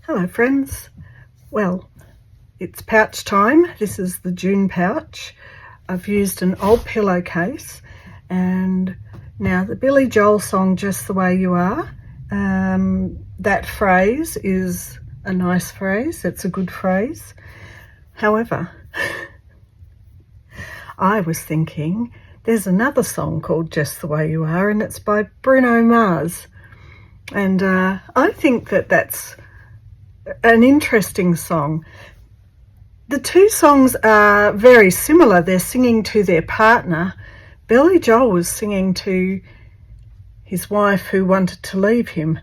Hello friends. Well, it's pouch time. This is the June pouch. I've used an old pillowcase, and now the Billy Joel song Just the Way You Are, that phrase is a nice phrase. It's a good phrase. However, I was thinking there's another song called Just the Way You Are, and it's by Bruno Mars, and I think that that's an interesting song. The two songs are very similar. They're singing to their partner. Billy Joel was singing to his wife who wanted to leave him.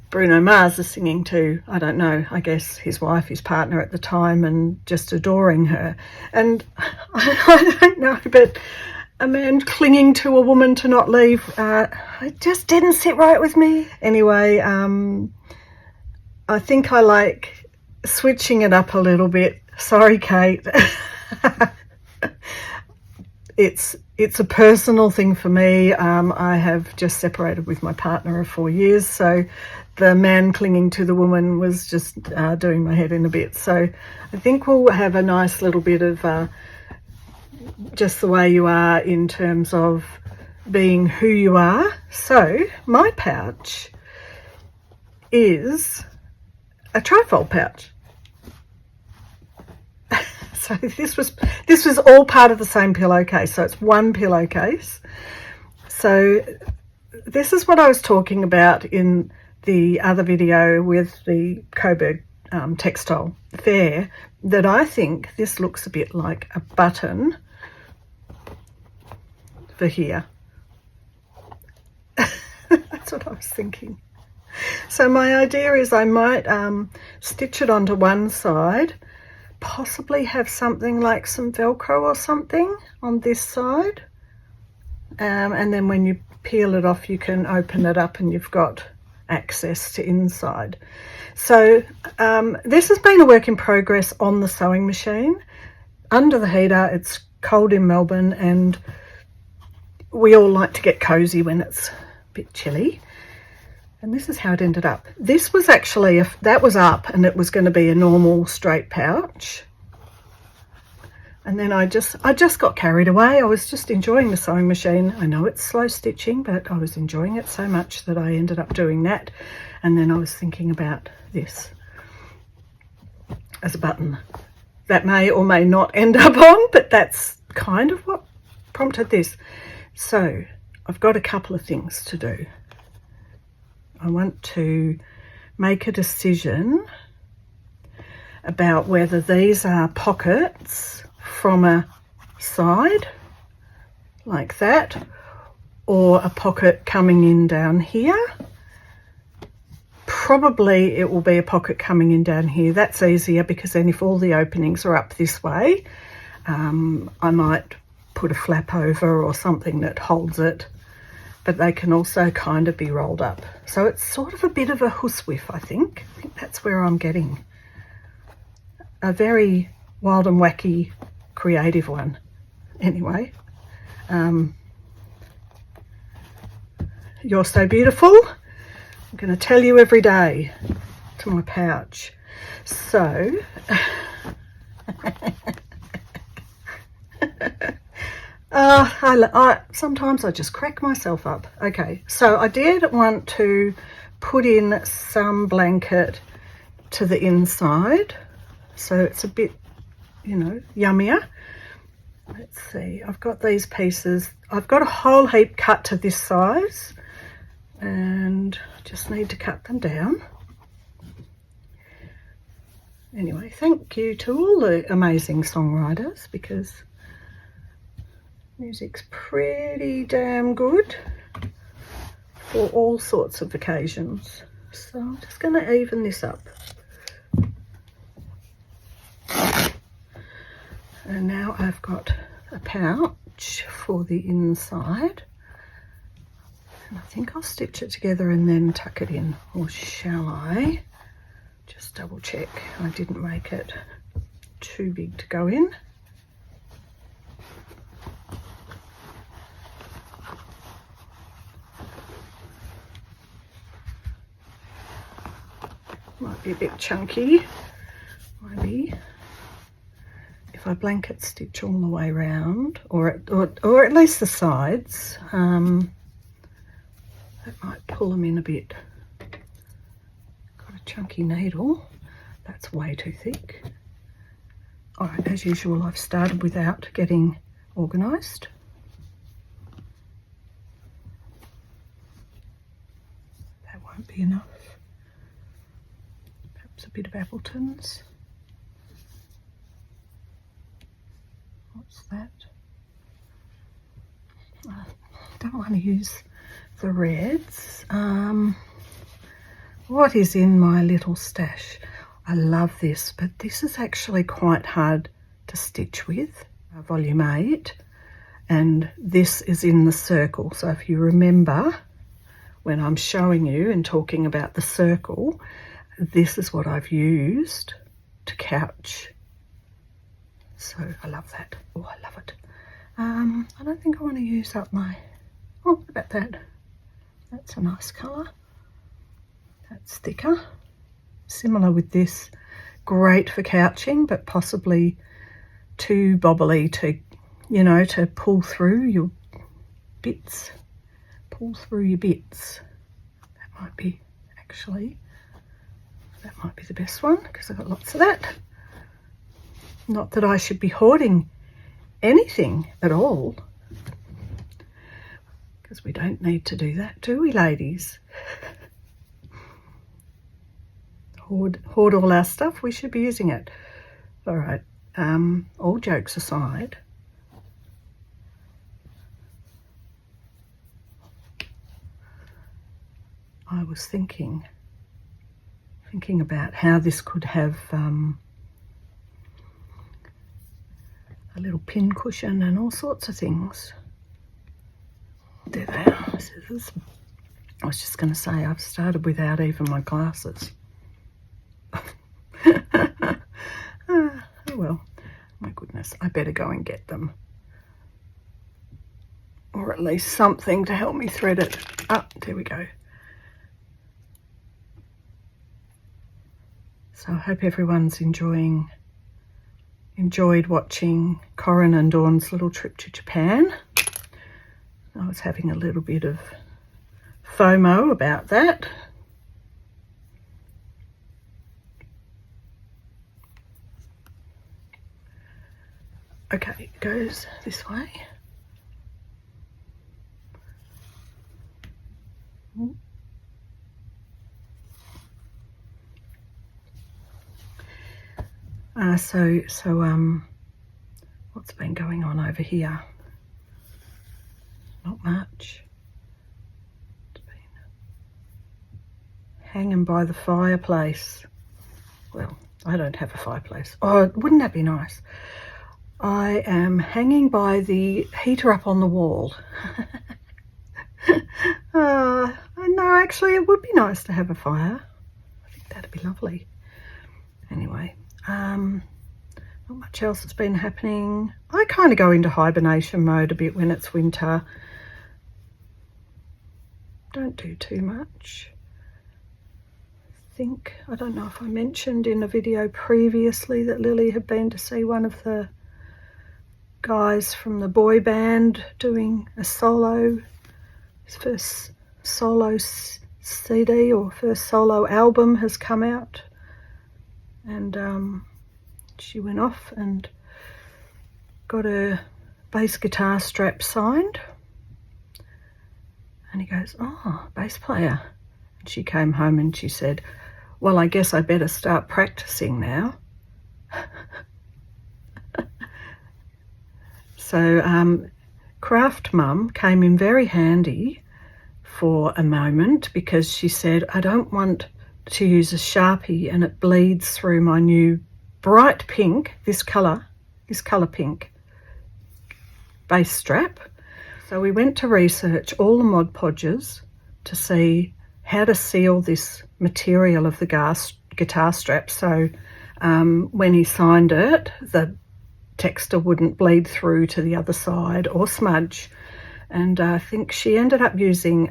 Bruno Mars is singing to, I don't know, I guess his wife, his partner at the time, and just adoring her. And I don't know, but a man clinging to a woman to not leave, it just didn't sit right with me. Anyway, I think I like switching it up a little bit. Sorry, Kate. It's a personal thing for me. I have just separated with my partner of 4 years, so the man clinging to the woman was just doing my head in a bit. So I think we'll have a nice little bit of just the way you are in terms of being who you are. So my pouch is a trifold pouch. So this was all part of the same pillowcase. So it's one pillowcase. So this is what I was talking about in the other video with the Coburg textile fair, that I think this looks a bit like a button for here. That's what I was thinking. So my idea is I might stitch it onto one side, possibly have something like some Velcro or something on this side, and then when you peel it off you can open it up and you've got access to inside. So this has been a work in progress on the sewing machine under the heater. It's cold in Melbourne and we all like to get cozy when it's a bit chilly. And this is how it ended up. This was actually, that was up and it was going to be a normal straight pouch. And then I just got carried away. I was just enjoying the sewing machine. I know it's slow stitching, but I was enjoying it so much that I ended up doing that. And then I was thinking about this as a button that may or may not end up on, but that's kind of what prompted this. So I've got a couple of things to do. I want to make a decision about whether these are pockets from a side like that or a pocket coming in down here. Probably it will be a pocket coming in down here. That's easier because then if all the openings are up this way, I might put a flap over or something that holds it, but they can also kind of be rolled up. So it's sort of a bit of a Huswif, I think. I think that's where I'm getting. A very wild and wacky creative one. Anyway, you're so beautiful. I'm going to tell you every day to my pouch. So, sometimes I just crack myself up. Okay, so I did want to put in some blanket to the inside, so it's a bit, you know, yummier. Let's see, I've got these pieces. I've got a whole heap cut to this size and just need to cut them down. Anyway, thank you to all the amazing songwriters, because music's pretty damn good for all sorts of occasions. So I'm just going to even this up. And now I've got a pouch for the inside. And I think I'll stitch it together and then tuck it in. Or shall I? Just double check I didn't make it too big to go in. might be a bit chunky. Maybe if I blanket stitch all the way around, or at least the sides, that might pull them in a bit. Got a chunky needle. That's way too thick. All right, as usual, I've started without getting organised. That won't be enough. Perhaps a bit of Appleton's. What's that? I don't want to use the reds. What is in my little stash? I love this, but this is actually quite hard to stitch with. Volume 8, and this is in the circle. So if you remember when I'm showing you and talking about the circle, this is what I've used to couch. So I love that. Oh, I love it. I don't think I want to use up my... Oh, what about that? That's a nice colour. That's thicker. Similar with this. Great for couching, but possibly too bobbly to, you know, to pull through your bits. Pull through your bits. That might be, actually, that might be the best one because I've got lots of that. Not that I should be hoarding anything at all, because we don't need to do that, do we, ladies? Hoard all our stuff. We should be using it. All right. All jokes aside, I was thinking about how this could have a little pin cushion and all sorts of things. There they are. Scissors. I was just going to say, I've started without even my glasses. Oh well, my goodness, I better go and get them, or at least something to help me thread it. There we go. So I hope everyone's enjoyed watching Corin and Dawn's little trip to Japan. I was having a little bit of FOMO about that. Okay, it goes this way. What's been going on over here? Not much. It's been hanging by the fireplace. Well, I don't have a fireplace. Oh, wouldn't that be nice? I am hanging by the heater up on the wall. I know, actually, it would be nice to have a fire. I think that'd be lovely. Anyway, not much else has been happening. I kind of go into hibernation mode a bit when it's winter. Don't do too much. I don't know if I mentioned in a video previously that Lily had been to see one of the guys from the boy band doing a solo, his first solo CD or first solo album has come out, and she went off and got her bass guitar strap signed, and he goes, "Oh, bass player." And she came home and she said, "Well, I guess I better start practicing now." So Craft Mum came in very handy for a moment, because she said, "I don't want to use a Sharpie and it bleeds through my new bright pink, this colour pink base strap." So we went to research all the Mod Podges to see how to seal this material of the guitar strap, so when he signed it, the texture wouldn't bleed through to the other side or smudge. And I think she ended up using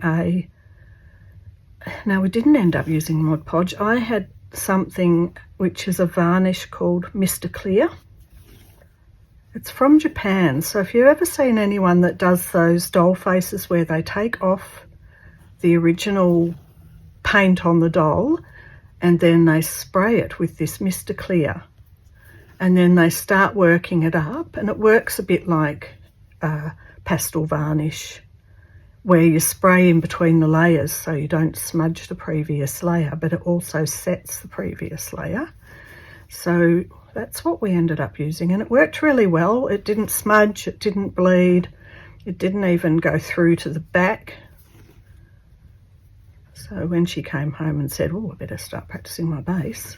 no, we didn't end up using Mod Podge. I had something which is a varnish called Mr. Clear. It's from Japan, so if you've ever seen anyone that does those doll faces where they take off the original paint on the doll and then they spray it with this Mr. Clear, and then they start working it up, and it works a bit like pastel varnish, where you spray in between the layers so you don't smudge the previous layer, but it also sets the previous layer. So that's what we ended up using, and it worked really well. It didn't smudge, it didn't bleed, it didn't even go through to the back. So when she came home and said, oh, I better start practicing my bass,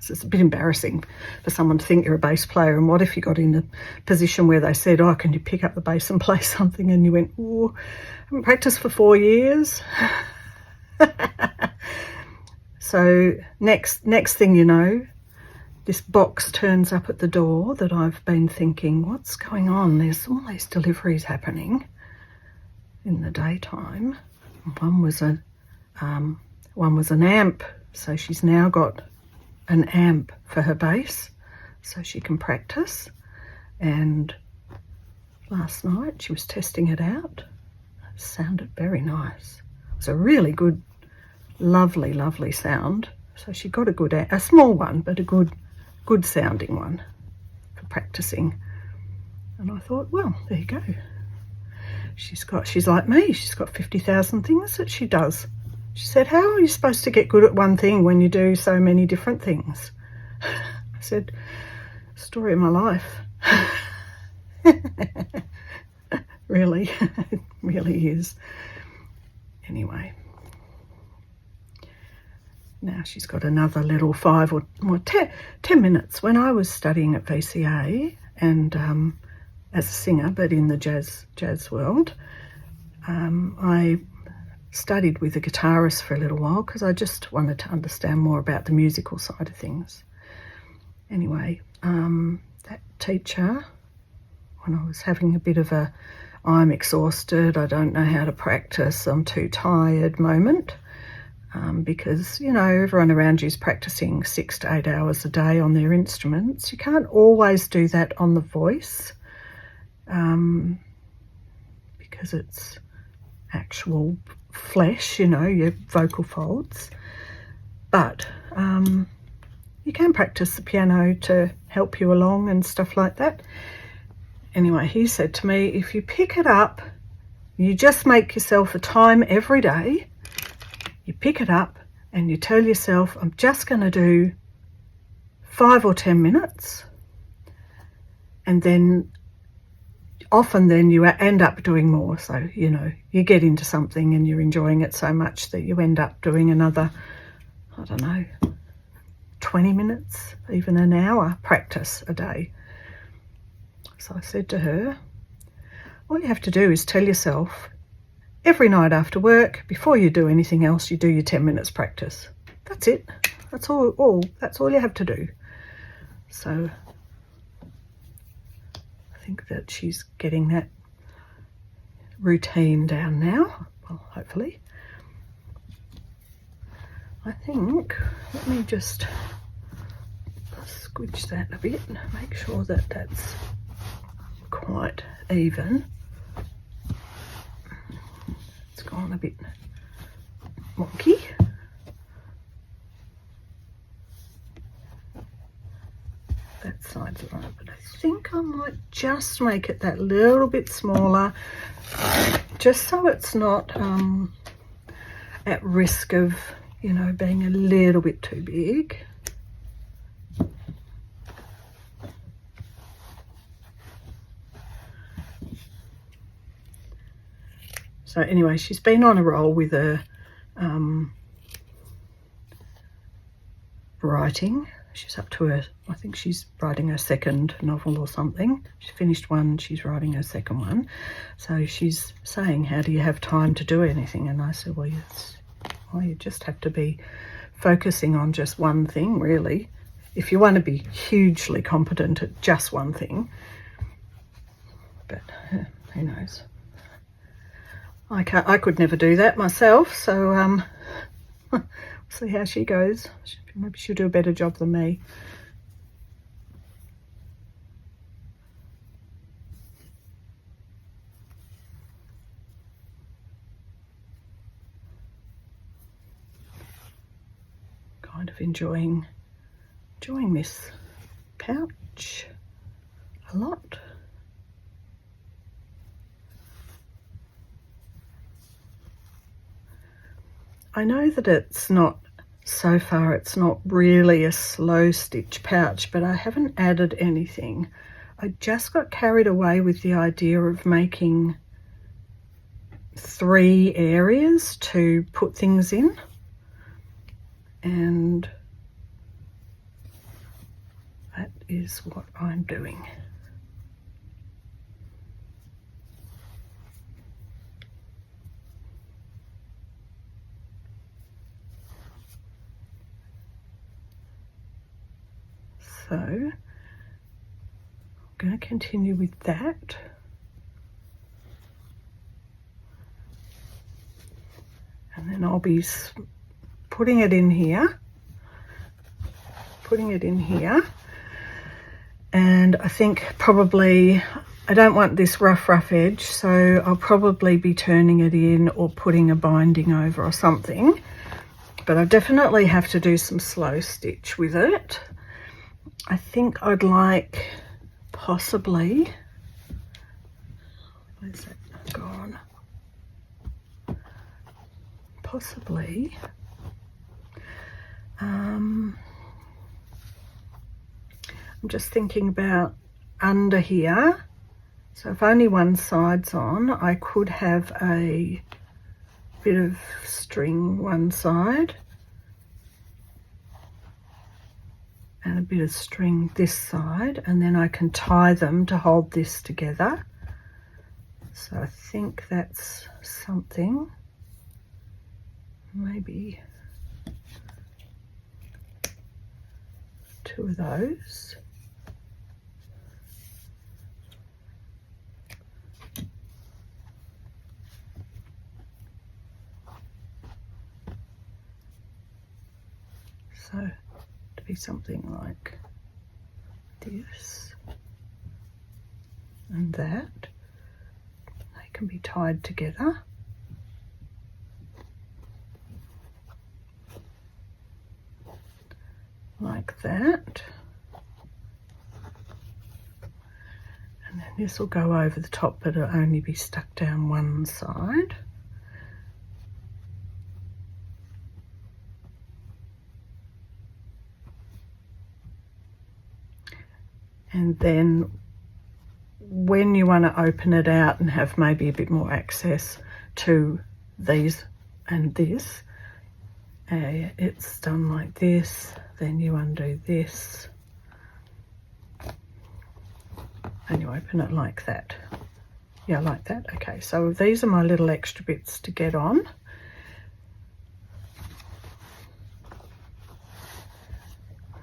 it's a bit embarrassing for someone to think you're a bass player, and what if you got in a position where they said, oh, can you pick up the bass and play something, and you went, oh, I haven't practiced for 4 years. So next thing you know, this box turns up at the door that I've been thinking, what's going on? There's all these deliveries happening in the daytime. One was an amp, so she's now got an amp for her bass so she can practice. And last night she was testing it out. It sounded very nice. It was a really good, lovely sound. So she got a small one, but a good sounding one for practicing. And I thought, well, there you go. She's like me, she's got 50,000 things that she does. She said, how are you supposed to get good at one thing when you do so many different things? I said, story of my life. Really, it really is. Anyway, now she's got another little 5 or 10 minutes. When I was studying at VCA and as a singer, but in the jazz world, I studied with a guitarist for a little while because I just wanted to understand more about the musical side of things. Anyway, that teacher, when I was having a bit of a I'm exhausted, I don't know how to practice, I'm too tired moment, because, you know, everyone around you is practicing 6 to 8 hours a day on their instruments. You can't always do that on the voice, because it's actual flesh, you know, your vocal folds. But you can practice the piano to help you along and stuff like that. Anyway, he said to me, if you pick it up, you just make yourself a time every day. You pick it up and you tell yourself, I'm just going to do 5 or 10 minutes. And then often then you end up doing more. So, you know, you get into something and you're enjoying it so much that you end up doing another, I don't know, 20 minutes, even an hour practice a day. So I said to her, all you have to do is tell yourself every night after work, before you do anything else, you do your 10 minutes practice. That's it. That's all. That's all you have to do. So I think that she's getting that routine down now. Well, hopefully. I think, let me just squidge that a bit and make sure that that's quite even. It's gone a bit wonky. That side's right, but I think I might just make it that little bit smaller, just so it's not at risk of, you know, being a little bit too big. So anyway, she's been on a roll with her writing. She's up to her, I think she's writing her second novel or something. She finished one, she's writing her second one. So she's saying, how do you have time to do anything? And I said, well, you just have to be focusing on just one thing, really. If you want to be hugely competent at just one thing. But who knows? I could never do that myself, so See how she goes. Maybe she'll do a better job than me. Kind of enjoying this pouch a lot. I know that it's not, so far it's not really a slow stitch pouch, but I haven't added anything. I just got carried away with the idea of making 3 areas to put things in, and that is what I'm doing. So I'm going to continue with that. And then I'll be putting it in here. And I think probably, I don't want this rough edge, so I'll probably be turning it in or putting a binding over or something. But I definitely have to do some slow stitch with it. I think I'd like possibly, where's that gone? Possibly, I'm just thinking about under here. So if only one side's on, I could have a bit of string one side and a bit of string this side, and then I can tie them to hold this together. So I think that's something, maybe 2 of those. So to be something like this and that. They can be tied together. Like that. And then this will go over the top, but it'll only be stuck down one side. And then when you want to open it out and have maybe a bit more access to these and this, it's done like this. Then you undo this and you open it like that. Yeah, like that. Okay, so these are my little extra bits to get on.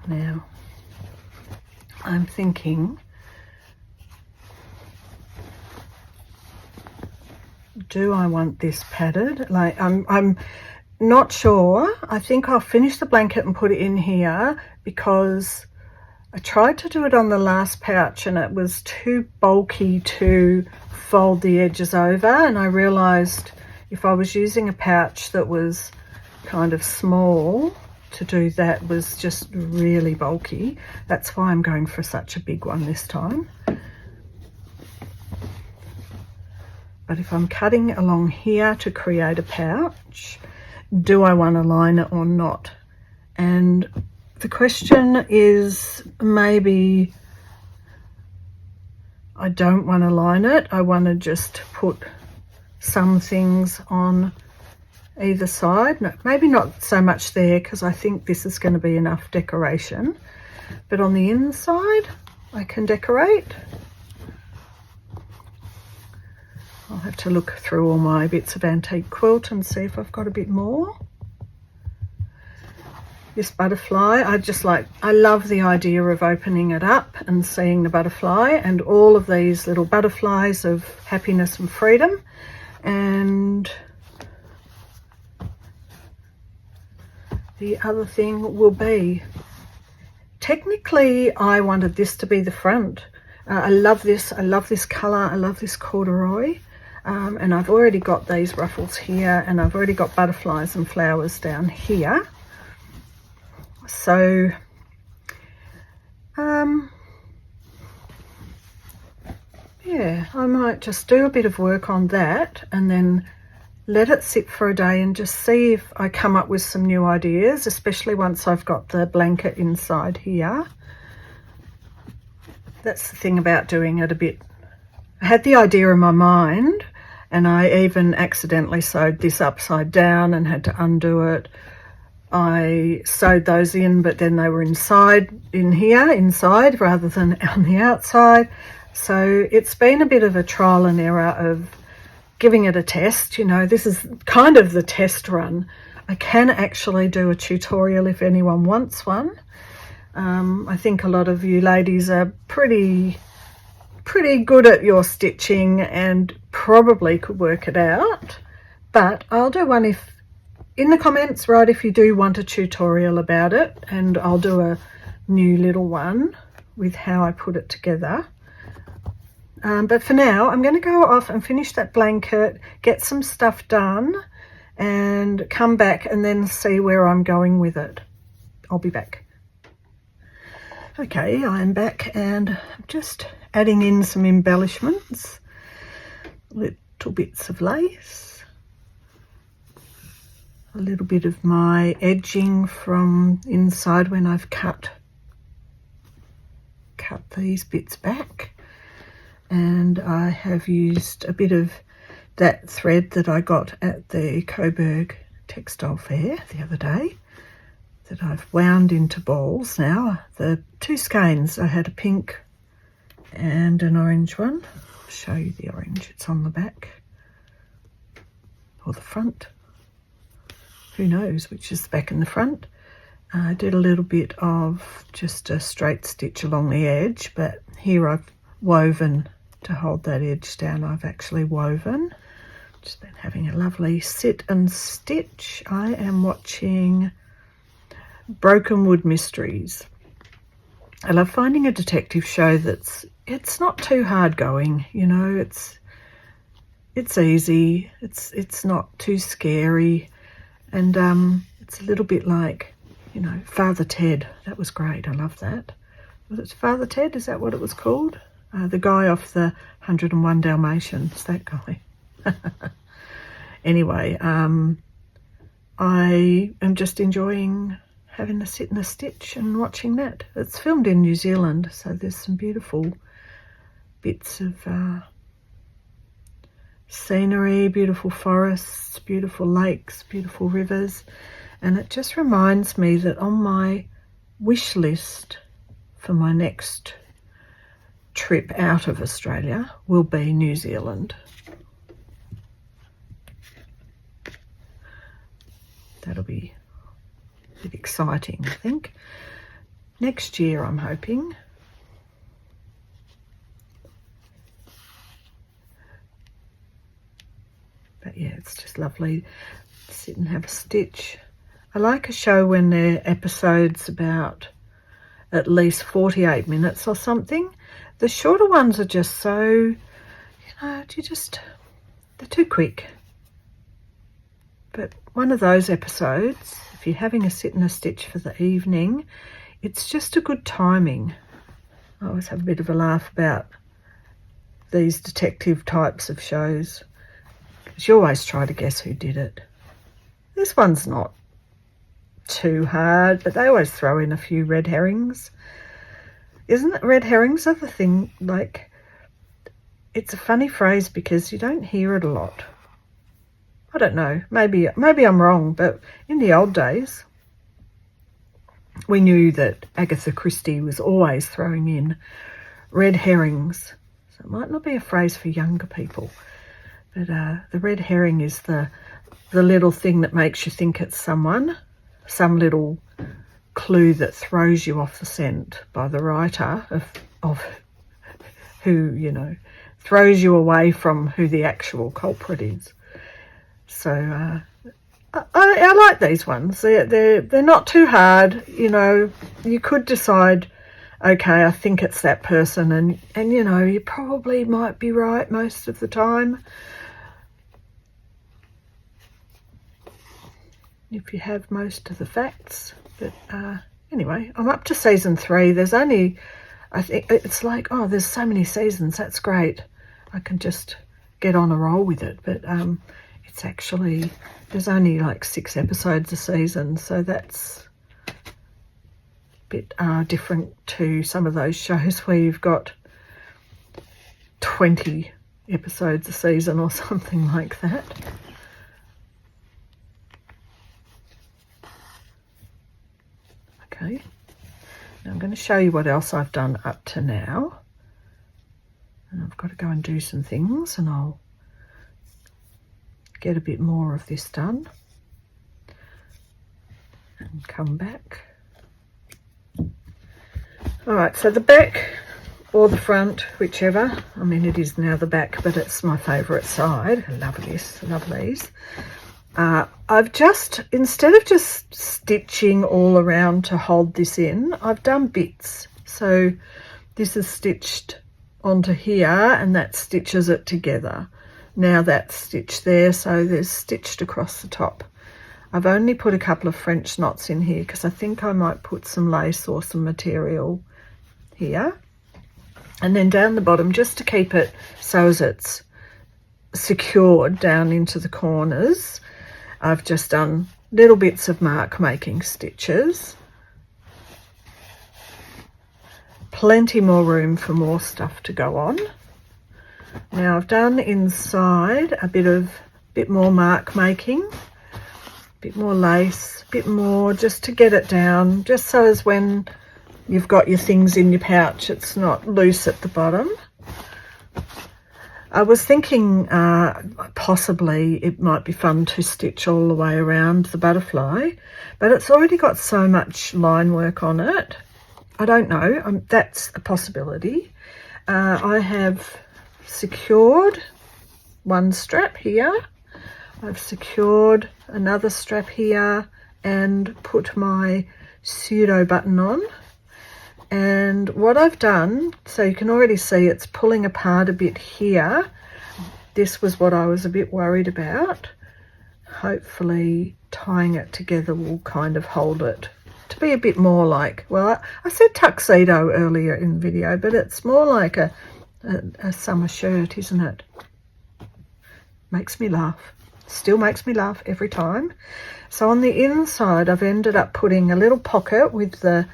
Now I'm thinking, do I want this padded? Like I'm not sure. I think I'll finish the blanket and put it in here, because I tried to do it on the last pouch and it was too bulky to fold the edges over, and I realized if I was using a pouch that was kind of small, to do that was just really bulky. That's why I'm going for such a big one this time. But if I'm cutting along here to create a pouch, do I want to line it or not? And the question is, maybe I don't want to line it. I want to just put some things on either side. No, maybe not so much there, because I think this is going to be enough decoration, but on the inside I can decorate. I'll have to look through all my bits of antique quilt and see if I've got a bit more. This butterfly, I love the idea of opening it up and seeing the butterfly and all of these little butterflies of happiness and freedom. And the other thing will be. Technically, I wanted this to be the front. I love this colour, I love this corduroy. And I've already got these ruffles here, and I've already got butterflies and flowers down here. So, yeah, I might just do a bit of work on that and then let it sit for a day and just see if I come up with some new ideas, especially once I've got the blanket inside here. That's the thing about doing it a bit. I had the idea in my mind, and I even accidentally sewed this upside down and had to undo it. I sewed those in, but then they were inside rather than on the outside. So it's been a bit of a trial and error of giving it a test. You know, this is kind of the test run. I can actually do a tutorial if anyone wants one. I think a lot of you ladies are pretty good at your stitching and probably could work it out, but I'll do one in the comments, right, if you do want a tutorial about it, and I'll do a new little one with how I put it together. But for now, I'm going to go off and finish that blanket, get some stuff done, and come back and then see where I'm going with it. I'll be back. Okay, I'm back and I'm just adding in some embellishments, little bits of lace, a little bit of my edging from inside when I've cut these bits back, and I have used a bit of that thread that I got at the Coburg Textile Fair the other day, that I've wound into balls now. The two skeins, I had a pink and an orange one. I'll show you the orange, it's on the back or the front. Who knows which is the back and the front. I did a little bit of just a straight stitch along the edge, but here I've woven to hold that edge down. I've actually woven. Just been having a lovely sit and stitch. I am watching Broken Wood Mysteries. I love finding a detective show it's not too hard going, you know, it's easy, it's not too scary, and it's a little bit like, you know, Father Ted. That was great. I love that. Was it Father Ted? Is that what it was called? The guy off the 101 Dalmatians, that guy. Anyway, I am just enjoying having a sit and a stitch and watching that. It's filmed in New Zealand, so there's some beautiful bits of scenery, beautiful forests, beautiful lakes, beautiful rivers, and it just reminds me that on my wish list for my next trip out of Australia will be New Zealand. That'll be a bit exciting, I think. Next year, I'm hoping. But yeah, it's just lovely to sit and have a stitch. I like a show when they're episodes about at least 48 minutes or something. The shorter ones are just so, you know, they're too quick. But one of those episodes, if you're having a sit and a stitch for the evening, it's just a good timing. I always have a bit of a laugh about these detective types of shows, because you always try to guess who did it. This one's not too hard, but they always throw in a few red herrings. Isn't it? Red herrings are the thing, like, it's a funny phrase because you don't hear it a lot. I don't know, maybe I'm wrong, but in the old days, we knew that Agatha Christie was always throwing in red herrings. So it might not be a phrase for younger people, but the red herring is the little thing that makes you think it's someone, some little clue that throws you off the scent by the writer of who, you know, throws you away from who the actual culprit is. So I like these ones. They're not too hard. You know, you could decide, okay, I think it's that person, and you know, you probably might be right most of the time if you have most of the facts. But anyway, I'm up to season 3. There's only, I think it's like, oh, there's so many seasons. That's great. I can just get on a roll with it. But it's actually, there's only like 6 episodes a season, so that's a bit different to some of those shows where you've got 20 episodes a season or something like that. Okay, now I'm going to show you what else I've done up to now. And I've got to go and do some things, and I'll get a bit more of this done and come back. All right, so the back or the front, whichever. I mean, it is now the back, but it's my favourite side. I love this, I love these. I've just, instead of just stitching all around to hold this in, I've done bits. So this is stitched onto here, and that stitches it together. Now that's stitched there, so there's stitched across the top. I've only put a couple of French knots in here because I think I might put some lace or some material here. And then down the bottom, just to keep it so as it's secured down into the corners, I've just done little bits of mark making stitches. Plenty more room for more stuff to go on. Now I've done inside a bit more mark making, a bit more lace, a bit more just to get it down, just so as when you've got your things in your pouch, it's not loose at the bottom. I was thinking possibly it might be fun to stitch all the way around the butterfly, but it's already got so much line work on it. I don't know, that's a possibility. I have secured one strap here. I've secured another strap here and put my pseudo button on. And what I've done, so you can already see it's pulling apart a bit here. This was what I was a bit worried about. Hopefully tying it together will kind of hold it to be a bit more like, well, I said tuxedo earlier in the video, but it's more like a summer shirt, isn't it? Makes me laugh. Still makes me laugh every time. So on the inside, I've ended up putting a little pocket with the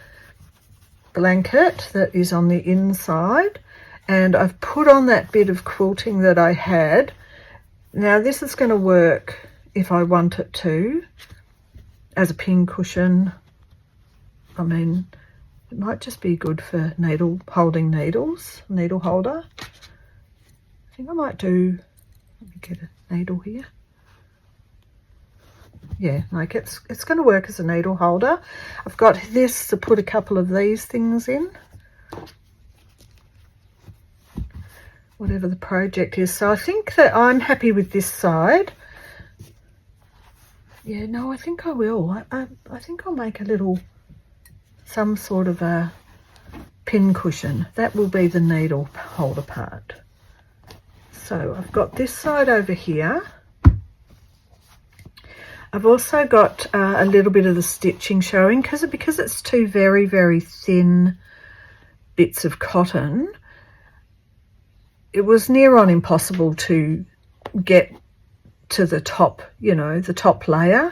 blanket that is on the inside, and I've put on that bit of quilting that I had. Now this is going to work if I want it to as a pin cushion. I mean, it might just be good for holding needles, needle holder. I think I might do, let me get a needle here. Yeah, like it's going to work as a needle holder. I've got this to put a couple of these things in, whatever the project is. So I think that I'm happy with this side. Yeah, no, I think I will. I think I'll make some sort of a pin cushion. That will be the needle holder part. So I've got this side over here. I've also got a little bit of the stitching showing because it's two very, very thin bits of cotton. It was near on impossible to get to the top, you know, the top layer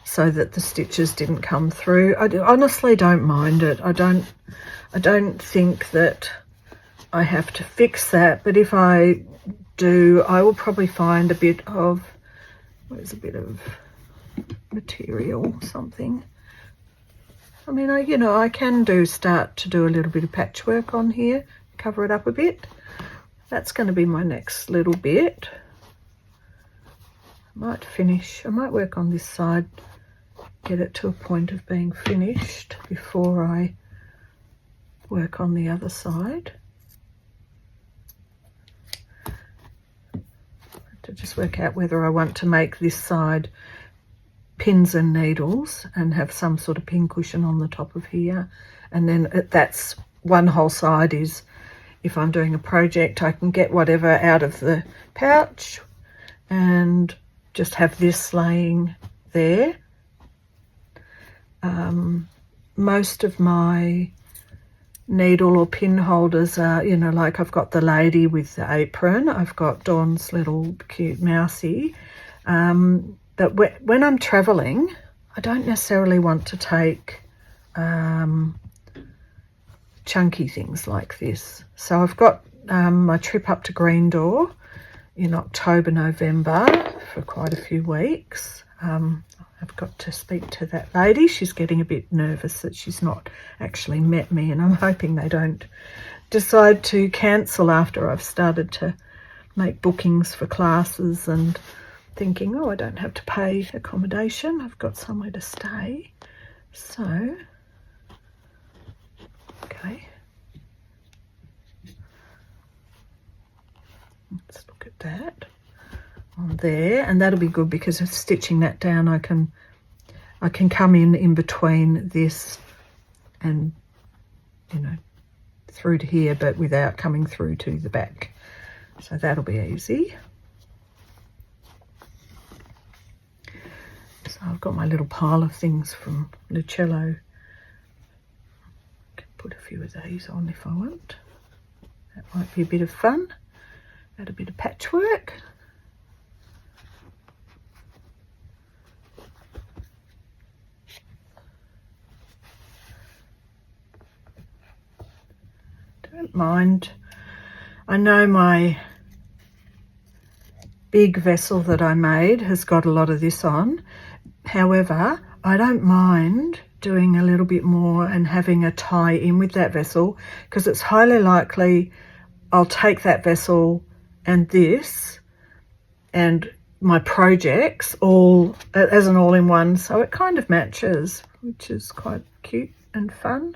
so that the stitches didn't come through. I honestly don't mind it. I don't think that I have to fix that, but if I do, I will probably find a bit of, where's a bit of material, something. I mean, I can start to do a little bit of patchwork on here, cover it up a bit. That's going to be my next little bit. I might work on this side, get it to a point of being finished before I work on the other side. To just work out whether I want to make this side pins and needles and have some sort of pin cushion on the top of here. And then that's one whole side is, if I'm doing a project, I can get whatever out of the pouch and just have this laying there. Most of my needle or pin holders are, you know, like I've got the lady with the apron, I've got Dawn's little cute mousey. But when I'm traveling, I don't necessarily want to take chunky things like this. So I've got my trip up to Green Door in October, November for quite a few weeks. I've got to speak to that lady. She's getting a bit nervous that she's not actually met me, and I'm hoping they don't decide to cancel after I've started to make bookings for classes and thinking, oh, I don't have to pay accommodation. I've got somewhere to stay. So, okay. Let's look at that on there, and that'll be good because of stitching that down. I can come in between this and, you know, through to here, but without coming through to the back. So that'll be easy. So I've got my little pile of things from Lucello. I can put a few of these on if I want. That might be a bit of fun. Add a bit of patchwork. Don't mind. I know my big vessel that I made has got a lot of this on. However, I don't mind doing a little bit more and having a tie in with that vessel, because it's highly likely I'll take that vessel and this and my projects all as an all-in-one, so it kind of matches, which is quite cute and fun.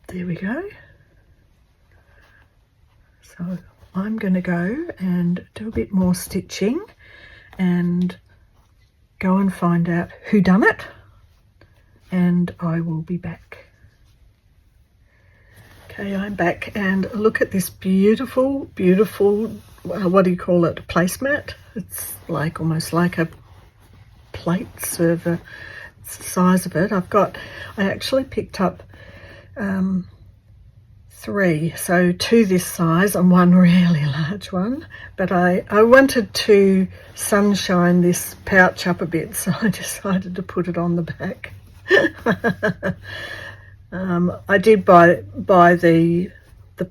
There we go. So I'm going to go and do a bit more stitching and go and find out who done it, and I will be back. Okay, I'm back, and look at this beautiful, beautiful, what do you call it, placemat? It's like almost like a plate server. It's the size of it. I actually picked up 3, so 2 this size and 1 really large one, but I wanted to sunshine this pouch up a bit, so I decided to put it on the back. I did buy the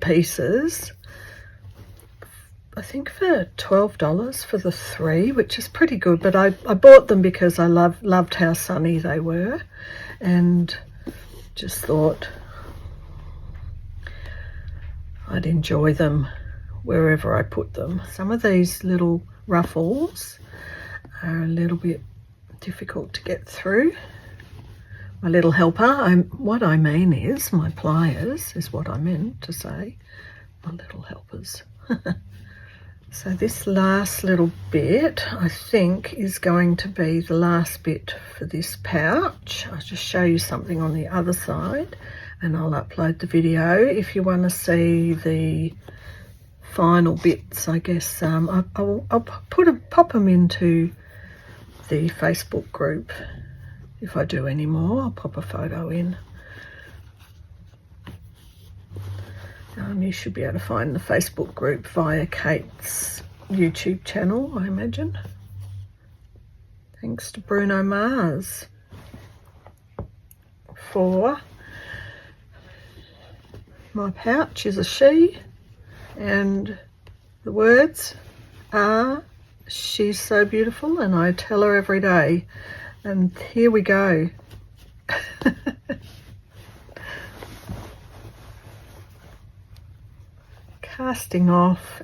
pieces, I think for $12 for the 3, which is pretty good, but I bought them because I loved how sunny they were, and just thought I'd enjoy them wherever I put them. Some of these little ruffles are a little bit difficult to get through. My little helper, what I mean is my pliers is what I meant to say, my little helpers. So this last little bit, I think, is going to be the last bit for this pouch. I'll just show you something on the other side, and I'll upload the video if you want to see the final bits. I guess I'll pop them into the Facebook group. If I do any more, I'll pop a photo in. You should be able to find the Facebook group via Kate's YouTube channel, I imagine. Thanks to Bruno Mars for my pouch is a she, and the words are, she's so beautiful and I tell her every day. And here we go. Casting off,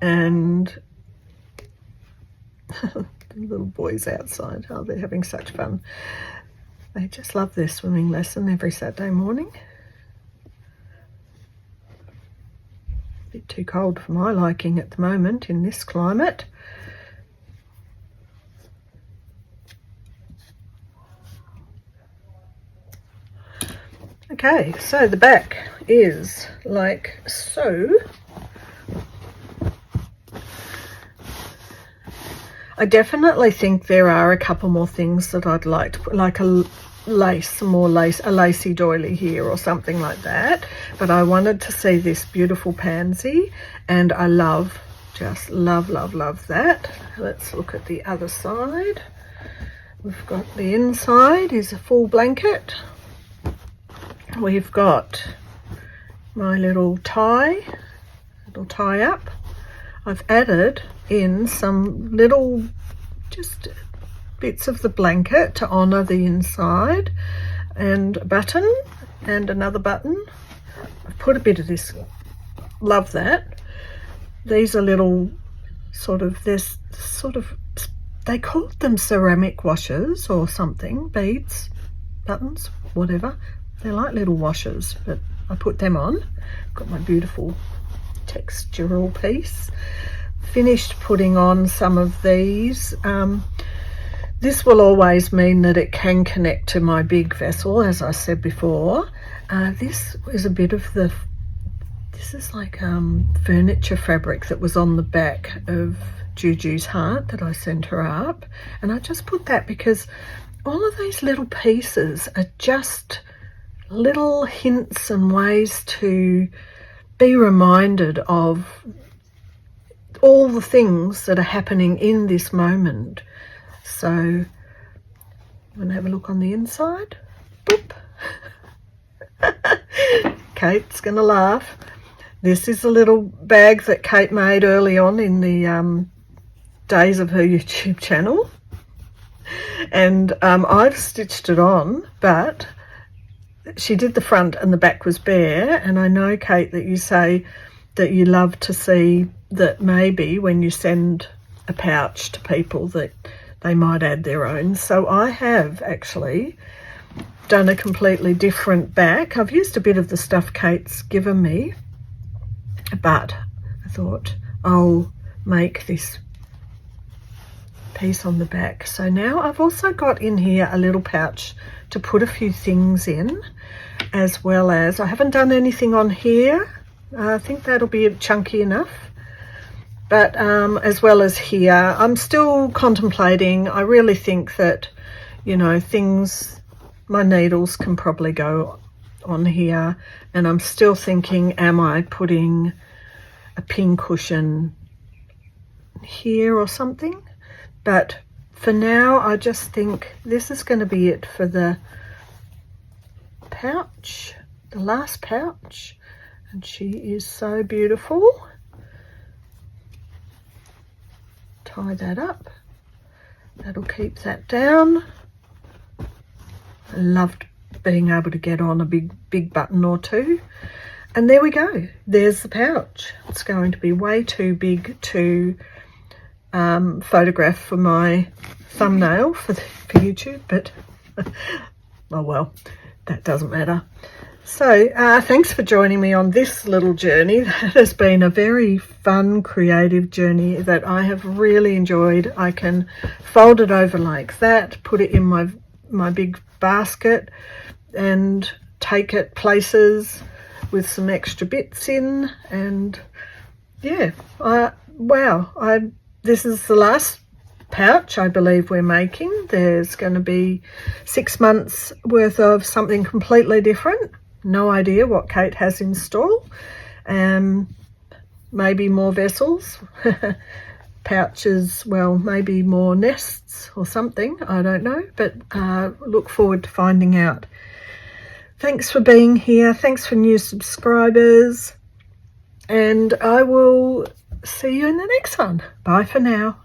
and the little boys outside, oh, they're having such fun. They just love their swimming lesson every Saturday morning. A bit too cold for my liking at the moment in this climate. Okay, so the back is like so. I definitely think there are a couple more things that I'd like to put, like a lace, a lacy doily here or something like that. But I wanted to see this beautiful pansy, and I love, just love that. Let's look at the other side. We've got the inside is a full blanket. We've got my little tie up. I've added in some little just bits of the blanket to honour the inside, and a button and another button. I've put a bit of this, love that. These are little they called them ceramic washers or something, beads, buttons, whatever. They're like little washers, but I put them on. Got my beautiful textural piece. Finished putting on some of these. This will always mean that it can connect to my big vessel, as I said before. This is a bit of this is like furniture fabric that was on the back of Juju's heart that I sent her up. And I just put that because all of these little pieces are just little hints and ways to be reminded of all the things that are happening in this moment. So I'm going to have a look on the inside. Boop. Kate's going to laugh. This is a little bag that Kate made early on in the days of her YouTube channel. And I've stitched it on, but she did the front and the back was bare. And I know, Kate, that you say that you love to see that maybe when you send a pouch to people that they might add their own. So I have actually done a completely different back. I've used a bit of the stuff Kate's given me, but I thought I'll make this piece on the back. So now I've also got in here a little pouch to put a few things in, as well as I haven't done anything on here. I think that'll be chunky enough. But as well as here, I'm still contemplating. I really think that, you know, my needles can probably go on here. And I'm still thinking, am I putting a pin cushion here or something? But for now, I just think this is going to be it for the pouch, the last pouch. And she is so beautiful. Tie that up. That'll keep that down. I loved being able to get on a big button or two. And there we go. There's the pouch. It's going to be way too big to photograph for my thumbnail for YouTube, but oh well, that doesn't matter. So thanks for joining me on this little journey. That has been a very fun, creative journey that I have really enjoyed. I can fold it over like that, put it in my big basket and take it places with some extra bits in. And yeah, this is the last pouch I believe we're making. There's going to be 6 months worth of something completely different. No idea what Kate has in store. Maybe more vessels, pouches, well, maybe more nests or something. I don't know, but look forward to finding out. Thanks for being here. Thanks for new subscribers. And I will see you in the next one. Bye for now.